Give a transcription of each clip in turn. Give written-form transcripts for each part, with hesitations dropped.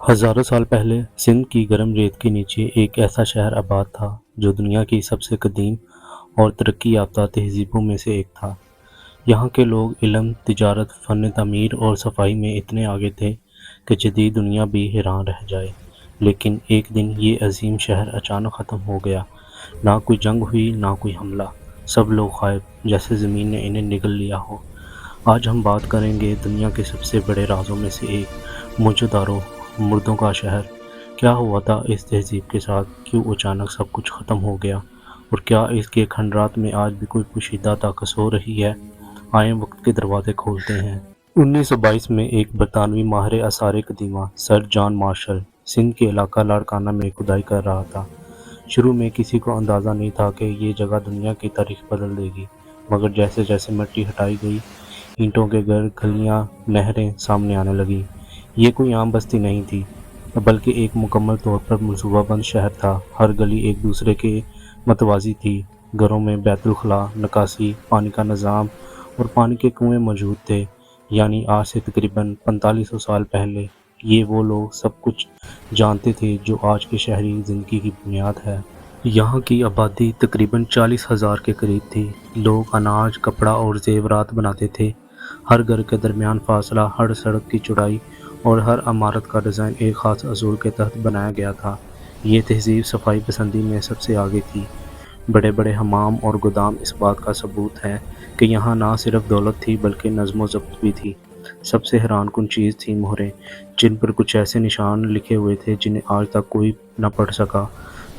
हजारों साल पहले सिंध की गर्म रेत के नीचे एक ऐसा शहर आबाद था जो दुनिया की सबसे कदीम और तरक्की याफ्ता तहजीबों में से एक था। यहाँ के लोग इल्म, तिजारत, फन तामीर और सफाई में इतने आगे थे कि जदीद दुनिया भी हैरान रह जाए। लेकिन एक दिन ये अजीम शहर अचानक ख़त्म हो गया। ना कोई जंग हुई, ना कोई हमला। सब लोग गायब, जैसे ज़मीन ने इन्हें निगल लिया हो। आज हम बात करेंगे दुनिया के सबसे बड़े राज़ों में से एक, मोहनजोदारो, मुर्दों का शहर। क्या हुआ था इस तहज़ीब के साथ? क्यों अचानक सब कुछ ख़त्म हो गया? और क्या इसके खंडरात में आज भी कोई पोशीदा ताकत सो रही है? आए वक्त के दरवाजे खोलते हैं। 1922 में एक बरतानवी माहिर आसार कदीमा सर जॉन मार्शल सिंध के इलाका लाड़काना में खुदाई कर रहा था। शुरू में किसी को अंदाज़ा नहीं था कि ये जगह दुनिया की तारीख बदल देगी, मगर जैसे जैसे मिट्टी हटाई गई, ईंटों के घर, गलियां, नहरें सामने आने लगी। ये कोई आम बस्ती नहीं थी, बल्कि एक मुकम्मल तौर पर मनसूबाबंद शहर था। हर गली एक दूसरे के मतवाजी थी। घरों में बैतुल-खुला, निकासी, पानी का निज़ाम और पानी के कुएं मौजूद थे। यानी आज से तकरीबन 4500 साल पहले ये वो लोग सब कुछ जानते थे जो आज की शहरी ज़िंदगी की बुनियाद है। यहाँ की आबादी तकरीबन 40,000 के करीब थी। लोग अनाज, कपड़ा और ज़ेवरात बनाते थे। हर घर के दरमियान फासला, हर सड़क की चौड़ाई और हर इमारत का डिज़ाइन एक ख़ास असूल के तहत बनाया गया था। ये तहज़ीब सफाई पसंदी में सबसे आगे थी। बड़े बड़े हमाम और गोदाम इस बात का सबूत है कि यहाँ ना सिर्फ दौलत थी बल्कि नज़्म व ज़ब्त भी थी। सबसे हैरानकुन चीज़ थी मोहरें, जिन पर कुछ ऐसे निशान लिखे हुए थे जिन्हें आज तक कोई न पढ़ सका।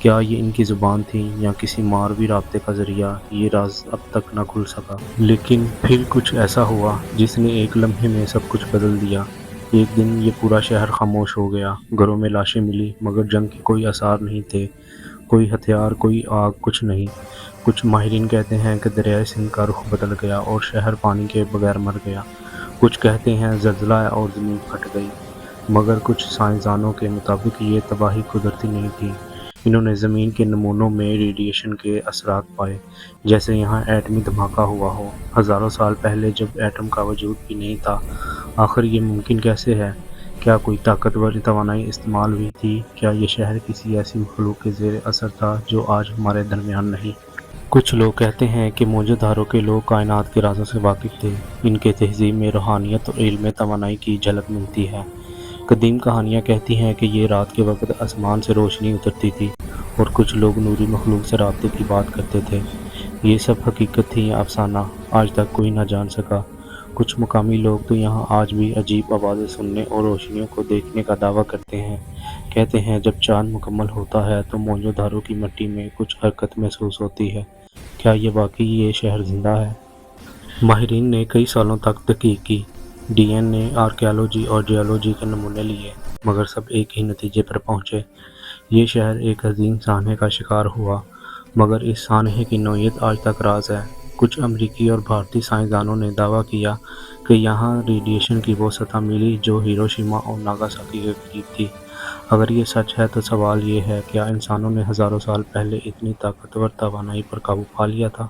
क्या ये इनकी ज़ुबान थी या किसी मारवी राब्ते का ज़रिया? ये राज अब तक न खुल सका। लेकिन फिर कुछ ऐसा हुआ जिसने एक लम्हे में सब कुछ बदल दिया। एक दिन ये पूरा शहर खामोश हो गया। घरों में लाशें मिली, मगर जंग के कोई आसार नहीं थे। कोई हथियार, कोई आग, कुछ नहीं। कुछ माहिरीन कहते हैं कि दरियाए सिंध का रुख बदल गया और शहर पानी के बगैर मर गया। कुछ कहते हैं ज़लज़ला आया और ज़मीन फट गई। मगर कुछ साइंसदानों के मुताबिक ये तबाही कुदरती नहीं थी। इन्होंने ज़मीन के नमूनों में रेडिएशन के असरात पाए, जैसे यहाँ एटमी धमाका हुआ हो। हज़ारों साल पहले जब एटम का वजूद भी नहीं था, आखिर ये मुमकिन कैसे है? क्या कोई ताकतवर तवानाई इस्तेमाल हुई थी? क्या ये शहर किसी ऐसी मखलूक के ज़ेर असर था जो आज हमारे दरमियान नहीं? कुछ लोग कहते हैं कि मोहनजोदारो के लोग कायनात के राज़ों से वाकिफ़ थे। इनके तहज़ीब में रूहानियत और इल्म तवानाई की झलक मिलती है। कदीम कहानियाँ कहती हैं कि ये रात के वक्त आसमान से रोशनी उतरती थी और कुछ लोग नूरी मखलूक से राब्ते की बात करते थे। ये सब हकीकत थी या अफसाना, आज तक कोई न जान सका। कुछ मुकामी लोग तो यहाँ आज भी अजीब आवाज़ें सुनने और रोशनियों को देखने का दावा करते हैं। कहते हैं जब चाँद मुकम्मल होता है तो मोहनजोदारो की मिट्टी में कुछ हरकत महसूस होती है। क्या ये वाकई ये शहर जिंदा है? माहिरीन ने कई सालों तक तहकीक की, डीएनए, आर्कियोलॉजी और जियोलॉजी के नमूने लिए, मगर सब एक ही नतीजे पर पहुँचे। ये शहर एक अजीम सानहे का शिकार हुआ, मगर इस सानहे की नौइयत आज तक राज है। कुछ अमरीकी और भारतीय साइंसदानों ने दावा किया कि यहाँ रेडिएशन की वो सतह मिली जो हिरोशिमा और नागासाकी के करीब थी। अगर ये सच है तो सवाल ये है, क्या इंसानों ने हज़ारों साल पहले इतनी ताकतवर तवानाई पर काबू पा लिया था?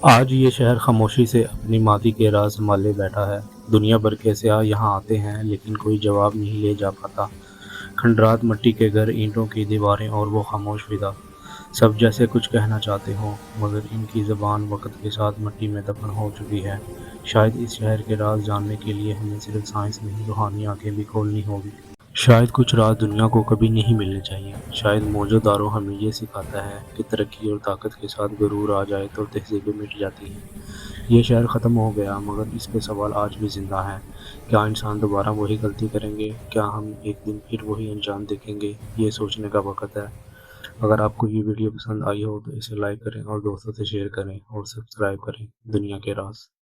आज ये शहर खामोशी से अपनी मादी के राज संभाले बैठा है। दुनिया भर के सियाह यहाँ आते हैं, लेकिन कोई जवाब नहीं ले जा पाता। खंडरात, मिट्टी के घर, ईंटों की दीवारें और वो खामोश फिजा, सब जैसे कुछ कहना चाहते हों, मगर इनकी ज़बान वक्त के साथ मिट्टी में दफन हो चुकी है। शायद इस शहर के राज जानने के लिए हमें सिर्फ साइंस नहीं, रूहानी आंखें भी खोलनी होगी। शायद कुछ राज दुनिया को कभी नहीं मिलने चाहिए। शायद मोहनजोदारो हमें ये सिखाता है कि तरक्की और ताकत के साथ गुरूर आ जाए तो तहज़ीबें मिट जाती हैं। ये शहर ख़त्म हो गया, मगर इस पे सवाल आज भी ज़िंदा है। क्या इंसान दोबारा वही गलती करेंगे? क्या हम एक दिन फिर वही अंजाम देखेंगे? ये सोचने का वक्त है। अगर आपको ये वीडियो पसंद आई हो तो इसे लाइक करें और दोस्तों से शेयर करें और सब्सक्राइब करें दुनिया के राज।